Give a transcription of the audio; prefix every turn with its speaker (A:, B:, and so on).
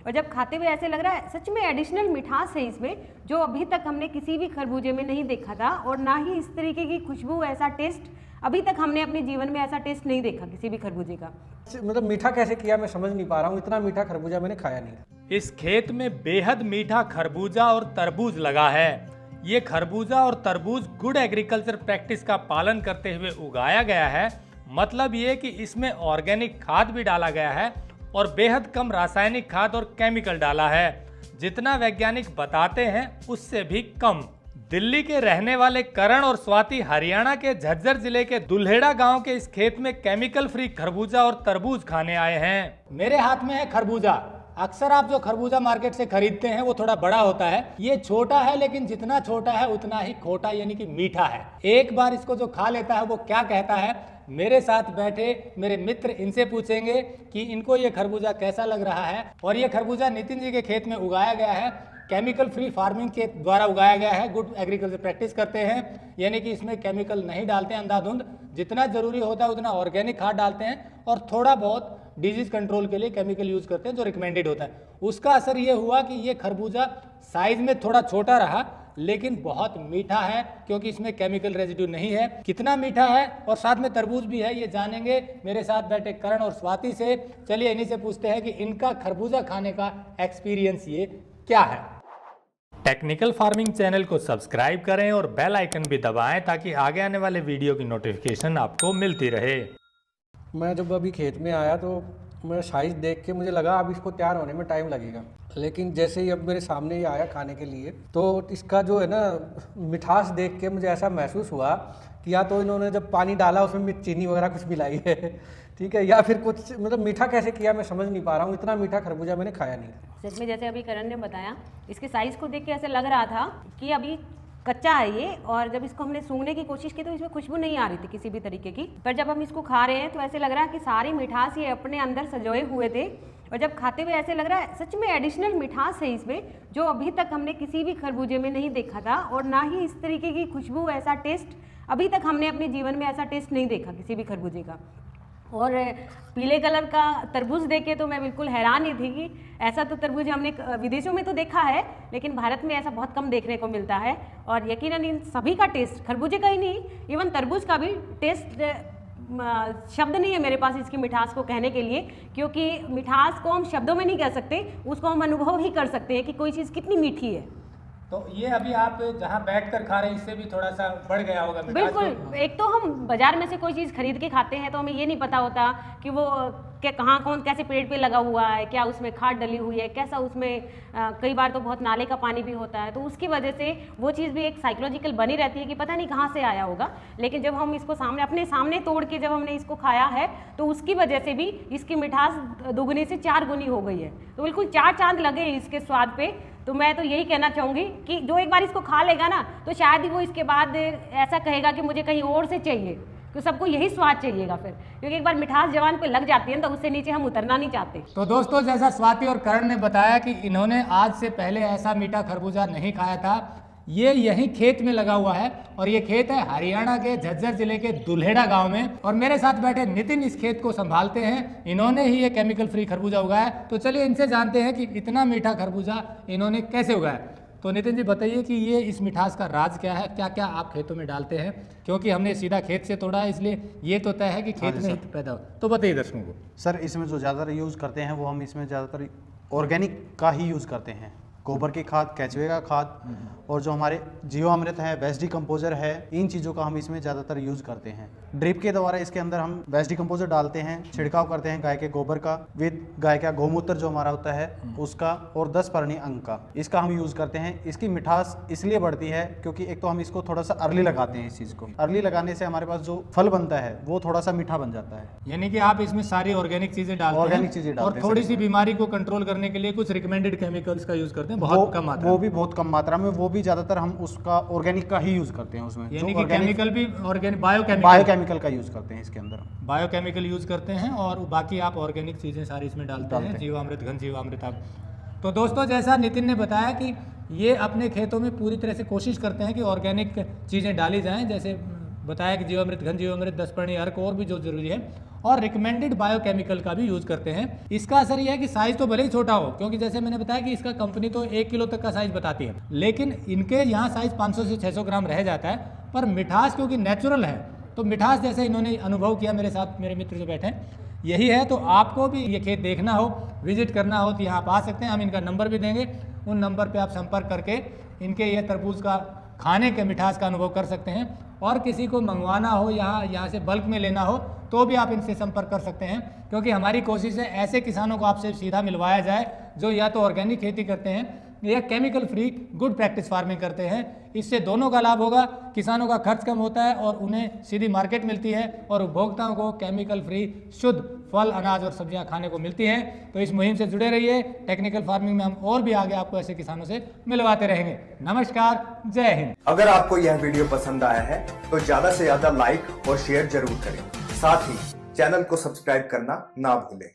A: और जब खाते हुए ऐसे लग रहा है सच में एडिशनल मिठास है इसमें, जो अभी तक हमने किसी भी खरबूजे में नहीं देखा था, और ना ही इस तरीके की खुशबू, ऐसा टेस्ट अभी तक हमने अपने जीवन में ऐसा टेस्ट नहीं देखा किसी भी खरबूजे का।
B: मतलब मीठा कैसे किया मैं समझ नहीं पा रहा हूँ, इतना मीठा खरबूजा मैंने खाया नहीं।
C: इस खेत में बेहद मीठा खरबूजा और तरबूज लगा है। ये खरबूजा और तरबूज गुड एग्रीकल्चर प्रैक्टिस का पालन करते हुए उगाया गया है। मतलब ये कि इसमें ऑर्गेनिक खाद भी डाला गया है और बेहद कम रासायनिक खाद और केमिकल डाला है। जितना वैज्ञानिक बताते हैं उससे भी कम। दिल्ली के रहने वाले करण और स्वाति हरियाणा के झज्जर जिले के दुल्हेड़ा गांव के इस खेत में केमिकल फ्री खरबूजा और तरबूज खाने आए हैं। मेरे हाथ में है खरबूजा। अक्सर आप जो खरबूजा मार्केट से खरीदते हैं वो थोड़ा बड़ा होता है, ये छोटा है, लेकिन जितना छोटा है उतना ही खोटा यानी कि मीठा है। एक बार इसको जो खा लेता है वो क्या कहता है, मेरे साथ बैठे मेरे मित्र इनसे पूछेंगे कि इनको ये खरबूजा कैसा लग रहा है। और ये खरबूजा नितिन जी के खेत में उगाया गया है, केमिकल फ्री फार्मिंग के द्वारा उगाया गया है। गुड एग्रीकल्चर प्रैक्टिस करते हैं, यानी कि इसमें केमिकल नहीं डालते हैं अंधाधुंध, जितना जरूरी होता है उतना ऑर्गेनिक खाद डालते हैं और थोड़ा बहुत डिजीज कंट्रोल के लिए केमिकल यूज करते हैं जो रिकमेंडेड होता है। उसका असर ये हुआ कि ये खरबूजा साइज में थोड़ा छोटा रहा, लेकिन बहुत मीठा है क्योंकि इसमें केमिकल रेजिड्यू नहीं है। कितना मीठा है और साथ में तरबूज भी है ये जानेंगे मेरे साथ बैठे करण और स्वाति से। चलिए इन्हीं से पूछते हैं कि इनका खरबूजा खाने का एक्सपीरियंस ये क्या है। टेक्निकल फार्मिंग चैनल को सब्सक्राइब करें और बेल आइकन भी दबाएं ताकि आगे आने वाले वीडियो की नोटिफिकेशन आपको मिलती रहे।
B: मैं जब अभी खेत में आया तो मैं साइज़ देख के मुझे लगा अब इसको तैयार होने में टाइम लगेगा, लेकिन जैसे ही अब मेरे सामने ये आया खाने के लिए तो इसका जो है ना मिठास देख के मुझे ऐसा महसूस हुआ कि या तो इन्होंने जब पानी डाला उसमें चीनी वगैरह कुछ मिलाई है, ठीक है, या फिर कुछ मतलब मीठा कैसे किया मैं समझ नहीं पा रहा हूँ, इतना मीठा खरबूजा मैंने खाया नहीं।
A: सच में जैसे अभी करण ने बताया, इसके साइज़ को देख के ऐसे लग रहा था कि अभी कच्चा है ये, और जब इसको हमने सूंघने की कोशिश की तो इसमें खुशबू नहीं आ रही थी किसी भी तरीके की। पर जब हम इसको खा रहे हैं तो ऐसे लग रहा है कि सारी मिठास ये अपने अंदर सजोए हुए थे, और जब खाते हुए ऐसे लग रहा है सच में एडिशनल मिठास है इसमें, जो अभी तक हमने किसी भी खरबूजे में नहीं देखा था, और ना ही इस तरीके की खुशबू, ऐसा टेस्ट अभी तक हमने अपने जीवन में ऐसा टेस्ट नहीं देखा किसी भी खरबूजे का। और पीले कलर का तरबूज देख के तो मैं बिल्कुल हैरान ही थी कि ऐसा तो तरबूज हमने विदेशों में तो देखा है, लेकिन भारत में ऐसा बहुत कम देखने को मिलता है। और यकीनन इन सभी का टेस्ट, खरबूजे का ही नहीं, इवन तरबूज का भी टेस्ट, शब्द नहीं है मेरे पास इसकी मिठास को कहने के लिए, क्योंकि मिठास को हम शब्दों में नहीं कह सकते, उसको हम अनुभव ही कर सकते हैं कि कोई चीज़ कितनी मीठी है।
C: तो ये अभी आप जहाँ बैठकर खा रहे हैं इससे भी थोड़ा सा बढ़ गया होगा मिठास।
A: बिल्कुल, एक तो हम बाजार में से कोई चीज़ खरीद के खाते हैं तो हमें ये नहीं पता होता कि वो क्या कहाँ कौन कैसे पेड़ पे लगा हुआ है, क्या उसमें खाद डली हुई है, कैसा उसमें कई बार तो बहुत नाले का पानी भी होता है, तो उसकी वजह से वो चीज़ भी एक साइकोलॉजिकल बनी रहती है कि पता नहीं कहाँ से आया होगा। लेकिन जब हम इसको सामने अपने सामने तोड़ के जब हमने इसको खाया है तो उसकी वजह से भी इसकी मिठास दुगनी से 4 गुनी हो गई है, तो बिल्कुल 4 चांद लगे इसके स्वाद पे। तो मैं तो यही कहना चाहूँगी कि जो एक बार इसको खा लेगा ना तो शायद ही वो इसके बाद ऐसा कहेगा कि मुझे कहीं और से चाहिए, तो सबको यही स्वाद चाहिएगा फिर, क्योंकि एक बार मिठास जवान पे लग जाती है तो उससे नीचे हम उतरना नहीं चाहते।
C: तो दोस्तों, जैसा स्वाति और करण ने बताया कि इन्होंने आज से पहले ऐसा मीठा खरबूजा नहीं खाया था। ये यही खेत में लगा हुआ है और ये खेत है हरियाणा के झज्जर जिले के दुल्हेड़ा गांव में, और मेरे साथ बैठे नितिन इस खेत को संभालते हैं। इन्होंने ही ये केमिकल फ्री खरबूजा उगाया है। तो चलिए इनसे जानते हैं कि इतना मीठा खरबूजा इन्होंने कैसे उगाया। तो नितिन जी बताइए कि ये इस मिठास का राज क्या है, क्या क्या आप खेतों में डालते हैं, क्योंकि हमने सीधा खेत से तोड़ा है इसलिए ये तो तय है कि खेत में ही पैदा हो। तो बताइए दर्शकों को।
D: सर, इसमें जो ज़्यादातर यूज़ करते हैं वो हम इसमें ज़्यादातर ऑर्गेनिक का ही यूज़ करते हैं। गोबर की खाद, केचुए का खाद और जो हमारे जीवामृत है, बेस्ट डिकम्पोजर है, इन चीज़ों का हम इसमें ज़्यादातर यूज़ करते हैं। ड्रिप के द्वारा इसके अंदर हम बेस्ट डिकम्पोजर डालते हैं, छिड़काव करते हैं गाय के गोबर का विद गाय का गौमूत्र जो हमारा होता है उसका, और 10 परनी अंग का, इसका हम यूज़ करते हैं। इसकी मिठास इसलिए बढ़ती है क्योंकि एक तो हम इसको थोड़ा सा अर्ली लगाते हैं। इस चीज़ को अर्ली लगाने से हमारे पास जो फल बनता है वो थोड़ा सा मीठा बन जाता है।
C: यानी कि आप इसमें सारी ऑर्गेनिक चीज़ें डालते हैं,
D: ऑर्गेनिक चीज़ें डालते हैं
C: और थोड़ी सी बीमारी को कंट्रोल करने के लिए कुछ रिकमेंडेड केमिकल्स का यूज़ करते हैं, बहुत कम मात्रा,
D: वो भी बहुत कम मात्रा में, वो भी ज़्यादातर हम उसका ऑर्गेनिक का ही यूज़ करते हैं उसमें।
C: यानी कि केमिकल भी ऑर्गेनिक
D: बायोकेमिकल का यूज़ करते हैं इसके अंदर,
C: बायोकेमिकल यूज़ करते हैं, और बाकी आप ऑर्गेनिक चीज़ें सारी इसमें डालते हैं, जीवामृत, घन जीवामृत आप। तो दोस्तों, जैसा नितिन ने बताया कि ये अपने खेतों में पूरी तरह से कोशिश करते हैं कि ऑर्गेनिक चीज़ें डाली जाएँ, जैसे बताया कि जीवामृत, घन जीवामृत, 10 परनी अर्क और भी जो जरूरी है। और रिकमेंडेड बायोकेमिकल का भी यूज करते हैं। इसका असर यह है कि साइज तो भले ही छोटा हो, क्योंकि जैसे मैंने बताया कि इसका कंपनी तो 1 किलो तक का साइज बताती है, लेकिन इनके यहाँ साइज 500 से 600 ग्राम रह जाता है। पर मिठास क्योंकि नेचुरल है, तो मिठास जैसे इन्होंने अनुभव किया मेरे साथ, मेरे मित्र जो बैठे हैं, यही है। तो आपको भी ये खेत देखना हो, विजिट करना हो तो यहाँ आप आ सकते हैं। हम इनका नंबर भी देंगे, उन नंबर पे आप संपर्क करके इनके ये तरबूज का खाने के मिठास का अनुभव कर सकते हैं। और किसी को मंगवाना हो, यहाँ से बल्क में लेना हो, तो भी आप इनसे संपर्क कर सकते हैं, क्योंकि हमारी कोशिश है ऐसे किसानों को आपसे सीधा मिलवाया जाए जो या तो ऑर्गेनिक खेती करते हैं या chemical free good practice farming करते हैं। इससे दोनों का लाभ होगा, किसानों का खर्च कम होता है और उन्हें सीधी मार्केट मिलती है, और उपभोक्ताओं को केमिकल फ्री शुद्ध फल, अनाज और सब्जियां खाने को मिलती हैं। तो इस मुहिम से जुड़े रहिए। टेक्निकल फार्मिंग में हम और भी आगे आपको ऐसे किसानों से मिलवाते रहेंगे। नमस्कार, जय हिंद।
E: अगर आपको यह वीडियो पसंद आया है तो ज्यादा से ज्यादा लाइक और शेयर जरूर करें। साथ ही चैनल को सब्सक्राइब करना ना भूलें।